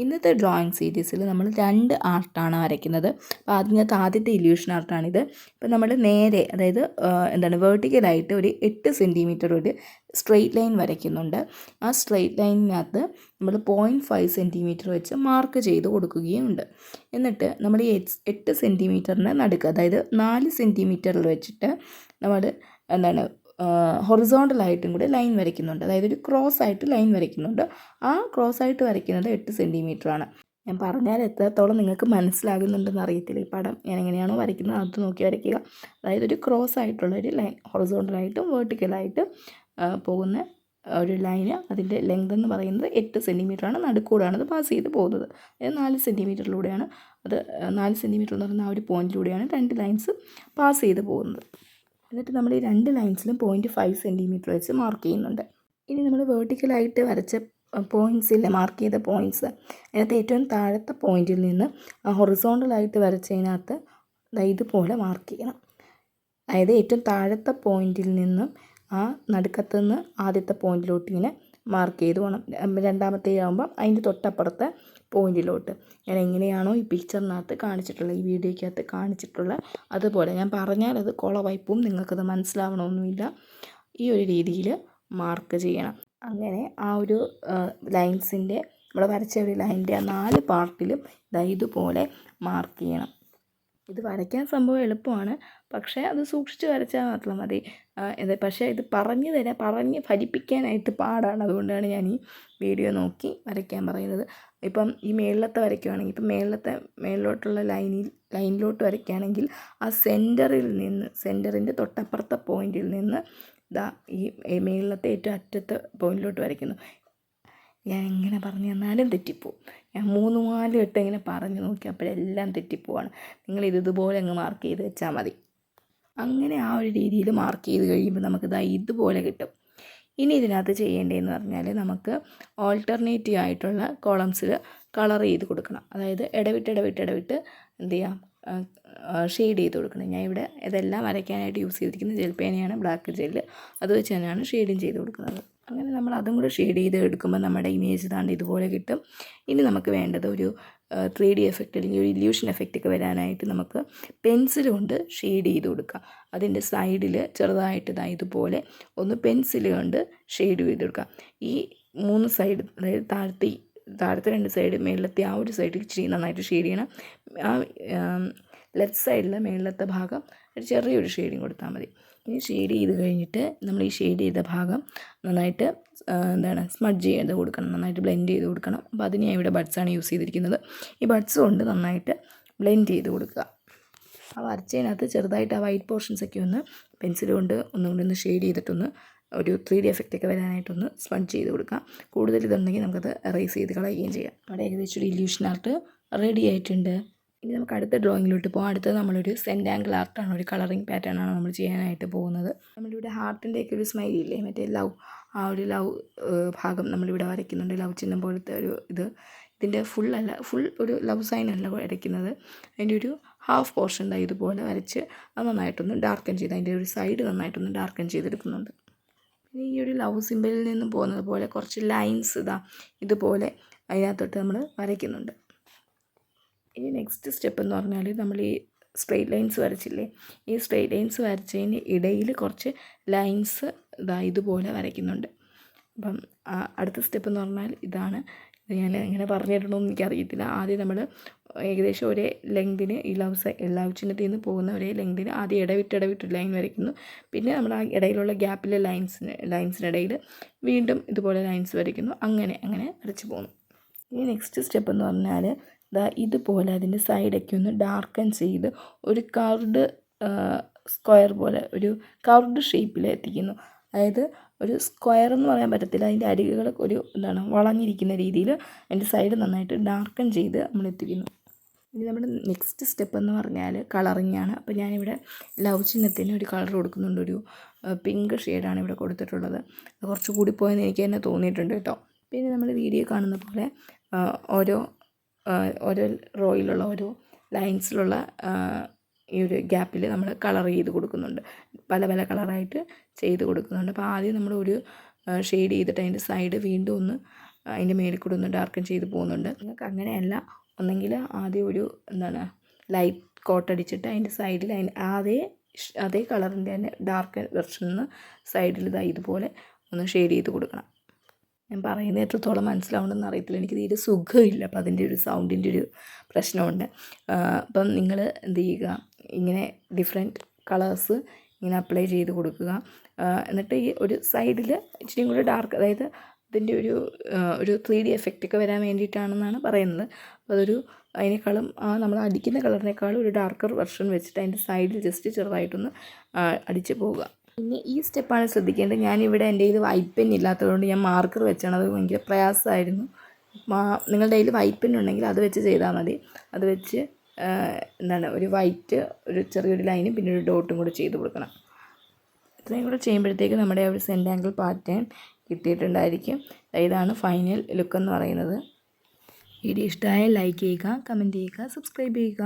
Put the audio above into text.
ഇന്നത്തെ ഡ്രോയിങ് സീരീസിൽ നമ്മൾ 2 ആർട്ടാണ് വരയ്ക്കുന്നത്. അപ്പോൾ ആദ്യത്തെ ഇല്യൂഷൻ ആർട്ടാണിത്. ഇപ്പോൾ നമ്മൾ നേരെ, അതായത് വേർട്ടിക്കലായിട്ട് ഒരു 8 സെൻറ്റിമീറ്റർ ഒരു സ്ട്രെയിറ്റ് ലൈൻ വരയ്ക്കുന്നുണ്ട്. ആ സ്ട്രെയിറ്റ് ലൈനിനകത്ത് നമ്മൾ 0.5 സെൻറ്റിമീറ്റർ വെച്ച് മാർക്ക് ചെയ്ത് കൊടുക്കുകയുമുണ്ട്. എന്നിട്ട് നമ്മൾ ഈ 8 സെൻറ്റിമീറ്ററിന് നടുക്ക്, അതായത് 4 സെൻറ്റിമീറ്ററിൽ വെച്ചിട്ട് നമ്മൾ ഹൊറിസോണ്ടലായിട്ടും കൂടി ലൈൻ വരയ്ക്കുന്നുണ്ട്. അതായത് ഒരു ക്രോസ് ആയിട്ട് ലൈൻ വരയ്ക്കുന്നുണ്ട്. ആ ക്രോസ് ആയിട്ട് വരയ്ക്കുന്നത് 8 സെൻറ്റിമീറ്റർ ആണ്. ഞാൻ പറഞ്ഞാൽ എത്രത്തോളം നിങ്ങൾക്ക് മനസ്സിലാകുന്നുണ്ടെന്ന് അറിയത്തില്ല. ഈ പടം ഞാൻ എങ്ങനെയാണോ വരയ്ക്കുന്നത് അത് നോക്കി വരയ്ക്കുക. അതായത് ഒരു ക്രോസ് ആയിട്ടുള്ളൊരു ലൈൻ, ഹൊറിസോണ്ടലായിട്ടും വെർട്ടിക്കലായിട്ട് പോകുന്ന ഒരു ലൈന്, അതിൻ്റെ ലെങ്ത് എന്ന് പറയുന്നത് 8 സെൻറ്റിമീറ്ററാണ്. നടുക്കൂടാണ് അത് പാസ് ചെയ്ത് പോകുന്നത്. അതായത് 4 സെൻറ്റിമീറ്ററിലൂടെയാണ് അത്, 4 സെൻറ്റിമീറ്റർ എന്ന് പറയുന്ന ആ ഒരു പോയിൻറ്റിലൂടെയാണ് 2 ലൈൻസ് പാസ് ചെയ്ത് പോകുന്നത്. എന്നിട്ട് നമ്മൾ ഈ 2 ലൈൻസിലും 0.5 സെൻറ്റിമീറ്റർ വെച്ച് മാർക്ക് ചെയ്യുന്നുണ്ട്. ഇനി നമ്മൾ വേർട്ടിക്കലായിട്ട് വരച്ച പോയിൻറ്റ്സില്ലേ, മാർക്ക് ചെയ്ത പോയിൻറ്റ്സ്, അതിനകത്ത് ഏറ്റവും താഴത്തെ പോയിൻറ്റിൽ നിന്ന് ഹൊറിസോണ്ടലായിട്ട് വരച്ചതിനകത്ത് ഇതുപോലെ മാർക്ക് ചെയ്യണം. അതായത് ഏറ്റവും താഴത്തെ പോയിൻറ്റിൽ നിന്നും ആ നടുക്കത്തുനിന്ന് ആദ്യത്തെ പോയിൻറ്റിലോട്ട് ഇങ്ങനെ മാർക്ക് ചെയ്ത് പോകണം. രണ്ടാമത്തെ ആകുമ്പം അതിൻ്റെ തൊട്ടപ്പുറത്തെ പോയിൻറ്റിലോട്ട്. ഞാൻ എങ്ങനെയാണോ ഈ പിക്ചറിനകത്ത് കാണിച്ചിട്ടുള്ള, ഈ വീഡിയോയ്ക്കകത്ത് കാണിച്ചിട്ടുള്ള അതുപോലെ, ഞാൻ പറഞ്ഞാൽ അത് കുളവായിപ്പോവും, നിങ്ങൾക്കത് മനസ്സിലാവണമെന്നില്ല. ഈ ഒരു രീതിയിൽ മാർക്ക് ചെയ്യണം. അങ്ങനെ ആ ഒരു ലൈൻസിൻ്റെ, നമ്മൾ വരച്ച ഒരു ലൈനിൻ്റെ ആ 4 പാർട്ടിലും ഇതുപോലെ മാർക്ക് ചെയ്യണം. ഇത് വരയ്ക്കാൻ സംഭവം എളുപ്പമാണ്, പക്ഷേ അത് സൂക്ഷിച്ച് വരച്ചാൽ മാത്രം മതി. പക്ഷേ ഇത് പറഞ്ഞ് ഫലിപ്പിക്കാനായിട്ട് പാടാണ്. അതുകൊണ്ടാണ് ഞാൻ ഈ വീഡിയോ നോക്കി വരയ്ക്കാൻ പറയുന്നത്. ഇപ്പം ഈ മേളിലത്തെ വരയ്ക്കുകയാണെങ്കിൽ, ഇപ്പം മേളിലോട്ടുള്ള ലൈനിലോട്ട് വരയ്ക്കുകയാണെങ്കിൽ ആ സെൻറ്ററിൻ്റെ തൊട്ടപ്പുറത്തെ പോയിൻറ്റിൽ നിന്ന് ഈ മേളിലത്തെ ഏറ്റവും അറ്റത്തെ പോയിൻറ്റിലോട്ട് വരയ്ക്കുന്നു. ഞാൻ എങ്ങനെ പറഞ്ഞു തന്നാലും തെറ്റിപ്പോവും. ഞാൻ 3-4 വട്ടം ഇങ്ങനെ പറഞ്ഞു നോക്കി, അപ്പോഴെല്ലാം തെറ്റിപ്പോവാണ്. നിങ്ങൾ ഇതുപോലെ അങ്ങ് മാർക്ക് ചെയ്ത് വെച്ചാൽ മതി. അങ്ങനെ ആ ഒരു രീതിയിൽ മാർക്ക് ചെയ്ത് കഴിയുമ്പോൾ നമുക്ക് ഇതുപോലെ കിട്ടും. ഇനി ഇതിനകത്ത് ചെയ്യേണ്ടതെന്ന് പറഞ്ഞാൽ, നമുക്ക് ഓൾട്ടർനേറ്റീവ് ആയിട്ടുള്ള കോളംസിൽ കളർ ചെയ്ത് കൊടുക്കണം. അതായത് ഇടവിട്ട് എന്ത് ചെയ്യാം, ഷെയ്ഡ് ചെയ്ത് കൊടുക്കണം. ഞാൻ ഇവിടെ ഇതെല്ലാം വരയ്ക്കാനായിട്ട് യൂസ് ചെയ്തിരിക്കുന്ന ജെൽ പേനയാണ്, ബ്ലാക്ക് ജെല്ല്. അത് വെച്ച് തന്നെയാണ് ഷെയ്ഡിങ് ചെയ്ത് കൊടുക്കുന്നത്. അങ്ങനെ നമ്മൾ അതും കൂടെ ഷെയ്ഡ് ചെയ്ത് എടുക്കുമ്പോൾ നമ്മുടെ ഇമേജ് ഇതുപോലെ കിട്ടും. ഇനി നമുക്ക് വേണ്ടത് ഒരു 3D എഫക്റ്റ് അല്ലെങ്കിൽ ഒരു ഇല്യൂഷൻ എഫക്റ്റ് ഒക്കെ വരാനായിട്ട് നമുക്ക് പെൻസിൽ കൊണ്ട് ഷെയ്ഡ് ചെയ്ത് കൊടുക്കാം. അതിൻ്റെ സൈഡിൽ ചെറുതായിട്ട് ഇതുപോലെ ഒന്ന് പെൻസിൽ കൊണ്ട് ഷെയ്ഡ് ചെയ്ത് കൊടുക്കാം. ഈ 3 സൈഡ്, അതായത് താഴത്തെ 2 സൈഡ്, മേളിലത്തെ ആ ഒരു സൈഡിൽ ഇച്ചിരി നന്നായിട്ട് ഷെയ്ഡ് ചെയ്യണം. ആ ലെഫ്റ്റ് സൈഡിൽ മേളിലത്തെ ഭാഗം ഒരു ചെറിയൊരു ഷെയ്ഡിങ് കൊടുത്താൽ മതി. ഇനി ഷെയ്ഡ് ചെയ്ത് കഴിഞ്ഞിട്ട് നമ്മൾ ഈ ഷെയ്ഡ് ചെയ്ത ഭാഗം നന്നായിട്ട് സ്മഡ്ജ് ചെയ്ത് കൊടുക്കണം, നന്നായിട്ട് ബ്ലെൻഡ് ചെയ്ത് കൊടുക്കണം. അപ്പോൾ അതിന് ഞാൻ ഇവിടെ ബഡ്സാണ് യൂസ് ചെയ്തിരിക്കുന്നത്. ഈ ബഡ്സ് കൊണ്ട് നന്നായിട്ട് ബ്ലെൻഡ് ചെയ്ത് കൊടുക്കുക. ആ വരച്ചതിനകത്ത് ചെറുതായിട്ട് ആ വൈറ്റ് പോർഷൻസൊക്കെ ഒന്ന് പെൻസിൽ കൊണ്ട് ഒന്നുകൂടി ഷെയ്ഡ് ചെയ്തിട്ടൊന്ന് ഒരു 3D എഫക്റ്റ് ഒക്കെ വരാനായിട്ടൊന്ന് സ്മഡ്ജ് ചെയ്ത് കൊടുക്കാം. കൂടുതൽ ഇതുണ്ടെങ്കിൽ നമുക്കത് എറേസ് ചെയ്ത് കളയുകയും ചെയ്യാം. അവിടെ ഏകദേശം ഒരു ഇല്യൂഷൻ ആർട്ട് റെഡി ആയിട്ടുണ്ട്. ഇനി നമുക്ക് അടുത്ത ഡ്രോയിങ്ങിലോട്ട് പോകാം. അടുത്തത് നമ്മളൊരു സെൻറ്റാങ്കിൾ ആർട്ടാണ്, ഒരു കളറിങ് പാറ്റേൺ ആണ് നമ്മൾ ചെയ്യാനായിട്ട് പോകുന്നത്. നമ്മളിവിടെ ഹാർട്ടിൻ്റെയൊക്കെ ഒരു സ്മൈലി ഇല്ലേ, മറ്റേ ലവ്, ആ ഒരു ലവ് ഭാഗം നമ്മളിവിടെ വരയ്ക്കുന്നുണ്ട്. ലവ് ചിഹ്നം പോലത്തെ ഒരു ഇതിൻ്റെ ഫുൾ ഒരു ലവ് സൈൻ അല്ല വരയ്ക്കുന്നത്. അതിൻ്റെ ഒരു ഹാഫ് പോർഷൻ ഇതുപോലെ വരച്ച് അത് നന്നായിട്ടൊന്ന് ഡാർക്കൻ ചെയ്ത്, അതിൻ്റെ ഒരു സൈഡ് നന്നായിട്ടൊന്ന് ഡാർക്കൻ ചെയ്തെടുക്കുന്നുണ്ട്. പിന്നെ ഈ ഒരു ലവ് സിമ്പലിൽ നിന്ന് പോകുന്നത് പോലെ കുറച്ച് ലൈൻസ് ഇതുപോലെ അതിനകത്തോട്ട് നമ്മൾ വരയ്ക്കുന്നുണ്ട്. ഇനി നെക്സ്റ്റ് സ്റ്റെപ്പ് എന്ന് പറഞ്ഞാൽ, നമ്മൾ ഈ സ്ട്രെയിറ്റ് ലൈൻസ് വരച്ചില്ലേ, ഈ സ്ട്രെയിറ്റ് ലൈൻസ് വരച്ചതിന് ഇടയിൽ കുറച്ച് ലൈൻസ് ഇതുപോലെ വരയ്ക്കുന്നുണ്ട്. അപ്പം അടുത്ത സ്റ്റെപ്പ് എന്ന് പറഞ്ഞാൽ ഇതാണ്. ഇത് ഞാൻ എങ്ങനെ പറഞ്ഞിട്ടുണ്ടോയെന്ന് എനിക്കറിയത്തില്ല. ആദ്യം നമ്മൾ ഏകദേശം ഒരേ ലെങ്തിന് ഈ ലവ് ചിഹ്നത്തിൽ നിന്ന് പോകുന്ന ഒരേ ലെങ്തിന് ആദ്യം ഇടവിട്ട് ലൈൻ വരയ്ക്കുന്നു. പിന്നെ നമ്മൾ ആ ഇടയിലുള്ള ഗ്യാപ്പിലെ ലൈൻസിനിടയിൽ വീണ്ടും ഇതുപോലെ ലൈൻസ് വരയ്ക്കുന്നു. അങ്ങനെ വരച്ച് പോകുന്നു. ഇനി നെക്സ്റ്റ് സ്റ്റെപ്പ് എന്ന് പറഞ്ഞാൽ ഇതുപോലെ അതിൻ്റെ സൈഡൊക്കെ ഒന്ന് ഡാർക്കൻ ചെയ്ത് ഒരു കർവ്ഡ് സ്ക്വയർ പോലെ ഒരു കർവ്ഡ് ഷേപ്പിൽ എത്തിക്കുന്നു. അതായത് ഒരു സ്ക്വയർ എന്ന് പറയാൻ പറ്റത്തില്ല, അതിൻ്റെ അരികുകൾ ഒരു വളഞ്ഞിരിക്കുന്ന രീതിയിൽ അതിൻ്റെ സൈഡ് നന്നായിട്ട് ഡാർക്കൻ ചെയ്ത് നമ്മൾ എത്തിക്കുന്നു. ഇനി നമ്മുടെ നെക്സ്റ്റ് സ്റ്റെപ്പ് എന്ന് പറഞ്ഞാൽ കളറിങ് ആണ്. അപ്പോൾ ഞാനിവിടെ ലവ് ചിഹ്നത്തിന് ഒരു കളർ കൊടുക്കുന്നുണ്ട്. ഒരു പിങ്ക് ഷെയ്ഡാണ് ഇവിടെ കൊടുത്തിട്ടുള്ളത്. അത് കുറച്ച് കൂടി പോയെന്ന് എനിക്ക് തന്നെ തോന്നിയിട്ടുണ്ട് കേട്ടോ. പിന്നെ നമ്മൾ വീഡിയോ കാണുന്ന പോലെ ഓരോ റോയിലുള്ള ഓരോ ലൈൻസിലുള്ള ഈ ഒരു ഗ്യാപ്പിൽ നമ്മൾ കളർ ചെയ്ത് കൊടുക്കുന്നുണ്ട്. പല കളറായിട്ട് ചെയ്ത് കൊടുക്കുന്നുണ്ട്. അപ്പോൾ ആദ്യം നമ്മൾ ഒരു ഷെയ്ഡ് ചെയ്തിട്ട് അതിൻ്റെ സൈഡ് വീണ്ടും ഒന്ന് അതിൻ്റെ മേലിൽ കൂടെ ഒന്ന് ഡാർക്കൻ ചെയ്ത് പോകുന്നുണ്ട്. നിങ്ങൾക്ക് അങ്ങനെയല്ല, ഒന്നെങ്കിൽ ആദ്യം ഒരു ലൈറ്റ് കോട്ട് അടിച്ചിട്ട് അതിൻ്റെ സൈഡിൽ അതേ കളറിൻ്റെ തന്നെ ഡാർക്ക് വെർഷനിൽ സൈഡിൽ ഇതുപോലെ ഒന്ന് ഷെയ്ഡ് ചെയ്ത് കൊടുക്കണം. ഞാൻ പറയുന്നത് എത്രത്തോളം മനസ്സിലാവുണ്ടെന്ന് അറിയത്തില്ല, എനിക്ക് തീരെ സുഖമില്ല, അപ്പോൾ അതിൻ്റെ ഒരു സൗണ്ടിൻ്റെ ഒരു പ്രശ്നമുണ്ട്. അപ്പം നിങ്ങൾ എന്ത് ചെയ്യുക, ഇങ്ങനെ ഡിഫറെൻറ്റ് കളേഴ്സ് ഇങ്ങനെ അപ്ലൈ ചെയ്ത് കൊടുക്കുക. എന്നിട്ട് ഈ ഒരു സൈഡിൽ ഇച്ചിരിയും കൂടി ഡാർക്ക്, അതായത് ഇതിൻ്റെ ഒരു 3D എഫക്റ്റൊക്കെ വരാൻ വേണ്ടിയിട്ടാണെന്നാണ് പറയുന്നത്. അപ്പോൾ അതിനേക്കാളും നമ്മൾ അടിക്കുന്ന കളറിനേക്കാളും ഒരു ഡാർക്കർ വെർഷൻ വെച്ചിട്ട് അതിൻ്റെ സൈഡിൽ ജസ്റ്റ് ചെറുതായിട്ടൊന്ന് അടിച്ച് പോവുക. പിന്നെ ഈ സ്റ്റെപ്പാണ് ശ്രദ്ധിക്കേണ്ടത്. ഞാനിവിടെ എൻ്റെ കയ്യിൽ വൈറ്റ് പെൻ ഇല്ലാത്തതുകൊണ്ട് ഞാൻ മാർക്കർ വെച്ചാണ്, അത് ഭയങ്കര പ്രയാസമായിരുന്നു. നിങ്ങളുടെ കയ്യിൽ വൈറ്റ് പെൻ ഉണ്ടെങ്കിൽ അത് വെച്ച് ചെയ്താൽ മതി. അത് വെച്ച് ഒരു വൈറ്റ്, ഒരു ചെറിയൊരു ലൈനും പിന്നെ ഒരു ഡോട്ടും കൂടെ ചെയ്ത് കൊടുക്കണം. ഇത്രയും കൂടെ ചെയ്യുമ്പോഴത്തേക്ക് നമ്മുടെ ഒരു സെൻറ്റ് ആംഗിൾ പാറ്റേൺ കിട്ടിയിട്ടുണ്ടായിരിക്കും. ഇതാണ് ഫൈനൽ ലുക്ക് എന്ന് പറയുന്നത്. വീഡിയോ ഇഷ്ടമായാൽ ലൈക്ക് ചെയ്യുക, കമൻറ്റ് ചെയ്യുക, സബ്സ്ക്രൈബ് ചെയ്യുക.